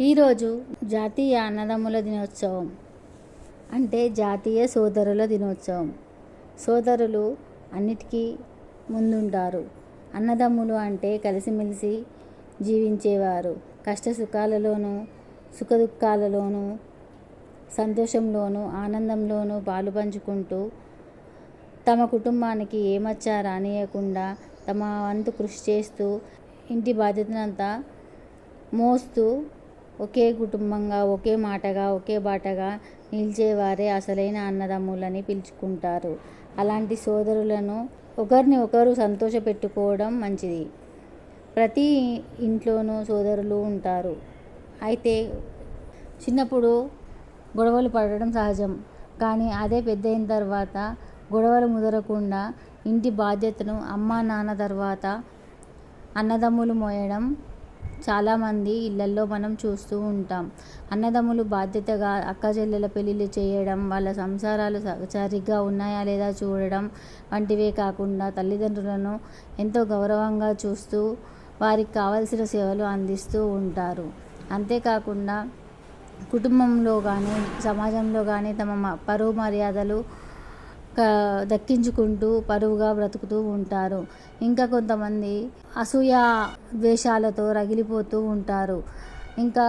ఈరోజు జాతీయ అన్నదమ్ముల దినోత్సవం, అంటే జాతీయ సోదరుల దినోత్సవం. సోదరులు అన్నిటికీ ముందుంటారు. అన్నదమ్ములు అంటే కలిసిమెలిసి జీవించేవారు. కష్ట సుఖాలలోనూ సుఖదుఖాలలోనూ సంతోషంలోనూ ఆనందంలోనూ పాలు పంచుకుంటూ తమ కుటుంబానికి ఏమచ్చా రానియకుండా తమ వంతు కృషి చేస్తూ ఇంటి బాధ్యతనంతా మోస్తూ ఒకే కుటుంబంగా, ఒకే మాటగా, ఒకే బాటగా నిలిచేవారే అసలైన అన్నదమ్ములని పిలుచుకుంటారు. అలాంటి సోదరులను ఒకరిని ఒకరు సంతోషపెట్టుకోవడం మంచిది. ప్రతి ఇంట్లోనూ సోదరులు ఉంటారు. అయితే చిన్నప్పుడు గొడవలు పడడం సహజం. కానీ అదే పెద్దయిన తర్వాత గొడవలు ముదరకుండా ఇంటి బాధ్యతను అమ్మా నాన్న తర్వాత అన్నదమ్ములు మోయడం చాలామంది ఇళ్లల్లో మనం చూస్తూ ఉంటాం. అన్నదమ్ములు బాధ్యతగా అక్కచెల్లెల పెళ్లిళ్ళు చేయడం, వాళ్ళ సంసారాలు సరిగ్గా ఉన్నాయా లేదా చూడడం వంటివే కాకుండా తల్లిదండ్రులను ఎంతో గౌరవంగా చూస్తూ వారికి కావలసిన సేవలు అందిస్తూ ఉంటారు. అంతేకాకుండా కుటుంబంలో కానీ సమాజంలో కానీ తమ పరువు మర్యాదలు దక్కించుకుంటూ పరువుగా బ్రతుకుతూ ఉంటారు. ఇంకా కొంతమంది అసూయ ద్వేషాలతో రగిలిపోతూ ఉంటారు. ఇంకా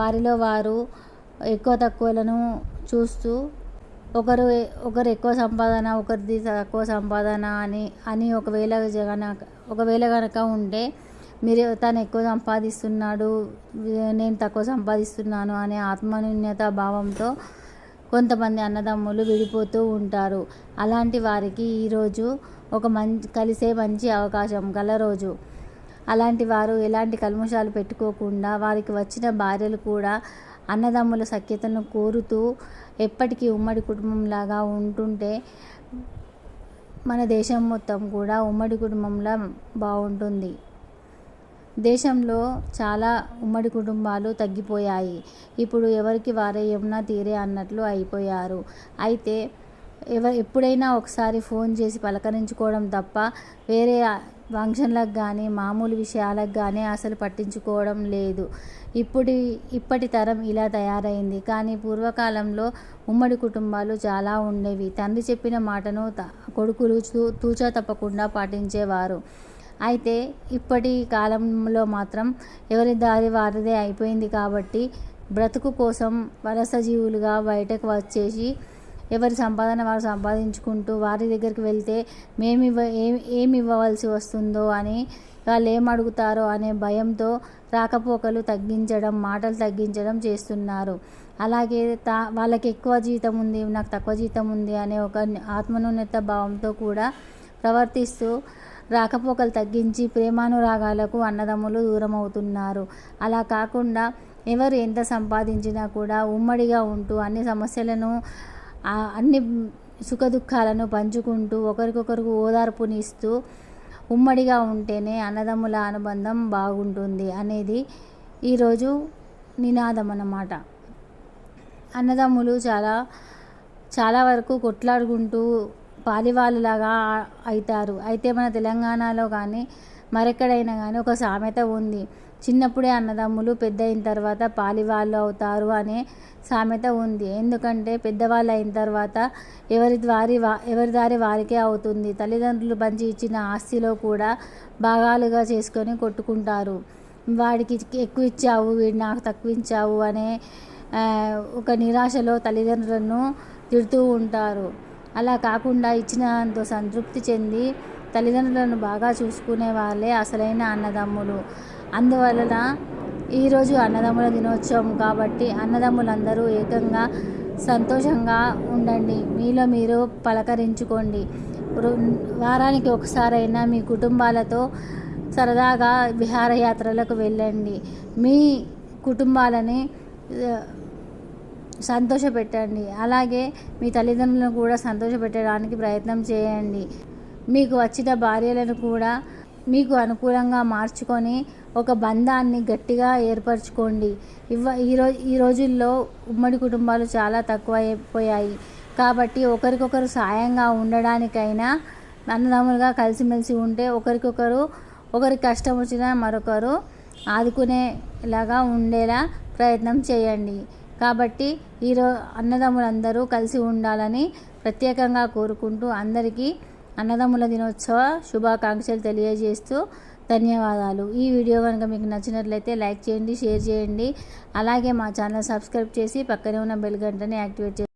వారిలో వారు ఎక్కువ తక్కువలను చూస్తూ ఒకరు ఎక్కువ సంపాదన, ఒకరిది తక్కువ సంపాదన అని ఒకవేళ కనుక ఉంటే తను ఎక్కువ సంపాదిస్తున్నాడు, నేను తక్కువ సంపాదిస్తున్నాను అనే ఆత్మన్యూన్యత భావంతో కొంతమంది అన్నదమ్ములు విడిపోతూ ఉంటారు. అలాంటి వారికి ఈరోజు ఒక కలిసే మంచి అవకాశం గల రోజు. అలాంటి వారు ఎలాంటి కల్మషాలు పెట్టుకోకుండా వారికి వచ్చిన భార్యలు కూడా అన్నదమ్ముల సఖ్యతను కోరుతూ ఎప్పటికీ ఉమ్మడి కుటుంబంలాగా ఉంటుంటే మన దేశం మొత్తం కూడా ఉమ్మడి కుటుంబంలా బాగుంటుంది. దేశంలో చాలా ఉమ్మడి కుటుంబాలు తగ్గిపోయాయి. ఇప్పుడు ఎవరికి వారే యమునా తీరే అన్నట్లు అయిపోయారు. అయితే ఎప్పుడైనా ఒకసారి ఫోన్ చేసి పలకరించుకోవడం తప్ప వేరే ఫంక్షన్లకు కానీ మామూలు విషయాలకు కానీ అసలు పట్టించుకోవడం లేదు. ఇప్పటి తరం ఇలా తయారైంది. కానీ పూర్వకాలంలో ఉమ్మడి కుటుంబాలు చాలా ఉండేవి. తండ్రి చెప్పిన మాటను కొడుకులు తూచా తప్పకుండా పాటించేవారు. అయితే ఇప్పటి కాలంలో మాత్రం ఎవరి దారి వారిదే అయిపోయింది. కాబట్టి బ్రతుకు కోసం వలస జీవులుగా బయటకు వచ్చేసి ఎవరి సంపాదన వారు సంపాదించుకుంటూ వారి దగ్గరికి వెళ్తే ఏమి ఇవ్వవలసి వస్తుందో అని, వాళ్ళు ఏమడుగుతారో అనే భయంతో రాకపోకలు తగ్గించడం, మాటలు తగ్గించడం చేస్తున్నారు. అలాగే వాళ్ళకి ఎక్కువ జీతం ఉంది, నాకు తక్కువ జీతం ఉంది అనే ఒక ఆత్మన్యూనత భావంతో కూడా ప్రవర్తిస్తూ రాకపోకలు తగ్గించి ప్రేమానురాగాలకు అన్నదమ్ములు దూరం అవుతున్నారు. అలా కాకుండా ఎవరు ఎంత సంపాదించినా కూడా ఉమ్మడిగా ఉంటూ అన్ని సమస్యలను అన్ని సుఖదుఖాలను పంచుకుంటూ ఒకరికొకరికి ఓదార్పునిస్తూ ఉమ్మడిగా ఉంటేనే అన్నదమ్ముల అనుబంధం బాగుంటుంది అనేది ఈరోజు నినాదం అన్నమాట. అన్నదమ్ములు చాలా వరకు కొట్లాడుకుంటూ పాలివాళ్ళలాగా అవుతారు. అయితే మన తెలంగాణలో కానీ మరెక్కడైనా కానీ ఒక సామెత ఉంది. చిన్నప్పుడే అన్నదమ్ములు పెద్ద అయిన తర్వాత పాలివాళ్ళు అవుతారు అనే సామెత ఉంది. ఎందుకంటే పెద్దవాళ్ళు అయిన తర్వాత ఎవరి దారి వారికే అవుతుంది. తల్లిదండ్రులు పంచి ఇచ్చిన ఆస్తిలో కూడా భాగాలుగా చేసుకొని కొట్టుకుంటారు. వాడికి ఎక్కువ ఇచ్చావు, వీడు నాకు తక్కువ ఇచ్చావు అనే ఒక నిరాశలో తల్లిదండ్రులను తిడుతూ ఉంటారు. అలా కాకుండా ఇచ్చినంత సంతృప్తి చెంది తల్లిదండ్రులను బాగా చూసుకునే వాళ్ళే అసలైన అన్నదమ్ములు. అందువలన ఈరోజు అన్నదమ్ముల దినోత్సవం కాబట్టి అన్నదమ్ములందరూ ఏకంగా సంతోషంగా ఉండండి. మీలో మీరు పలకరించుకోండి. వారానికి ఒకసారైనా మీ కుటుంబాలతో సరదాగా విహారయాత్రలకు వెళ్ళండి. మీ కుటుంబాలని సంతోషపెట్టండి. అలాగే మీ తల్లిదండ్రులను కూడా సంతోషపెట్టడానికి ప్రయత్నం చేయండి. మీకు వచ్చిన భార్యలను కూడా మీకు అనుకూలంగా మార్చుకొని ఒక బంధాన్ని గట్టిగా ఏర్పరచుకోండి. ఈ రోజుల్లో ఉమ్మడి కుటుంబాలు చాలా తక్కువ అయిపోయాయి. కాబట్టి ఒకరికొకరు సాయంగా ఉండడానికైనా అన్నదమ్ములుగా కలిసిమెలిసి ఉంటే ఒకరికి కష్టం వచ్చినా మరొకరు ఆదుకునే లాగా ఉండేలా ప్రయత్నం చేయండి. కాబట్టి అన్నదమ్ములందరూ కలిసి ఉండాలని ప్రత్యేకంగా కోరుకుంటూ అందరికీ అన్నదమ్ముల దినోత్సవ శుభాకాంక్షలు తెలియజేస్తూ ధన్యవాదాలు. ఈ వీడియో కనుక మీకు నచ్చినట్లయితే లైక్ చేయండి, షేర్ చేయండి. అలాగే మా ఛానల్ సబ్స్క్రైబ్ చేసి పక్కనే ఉన్న బెల్ గంటని యాక్టివేట్ చేయండి.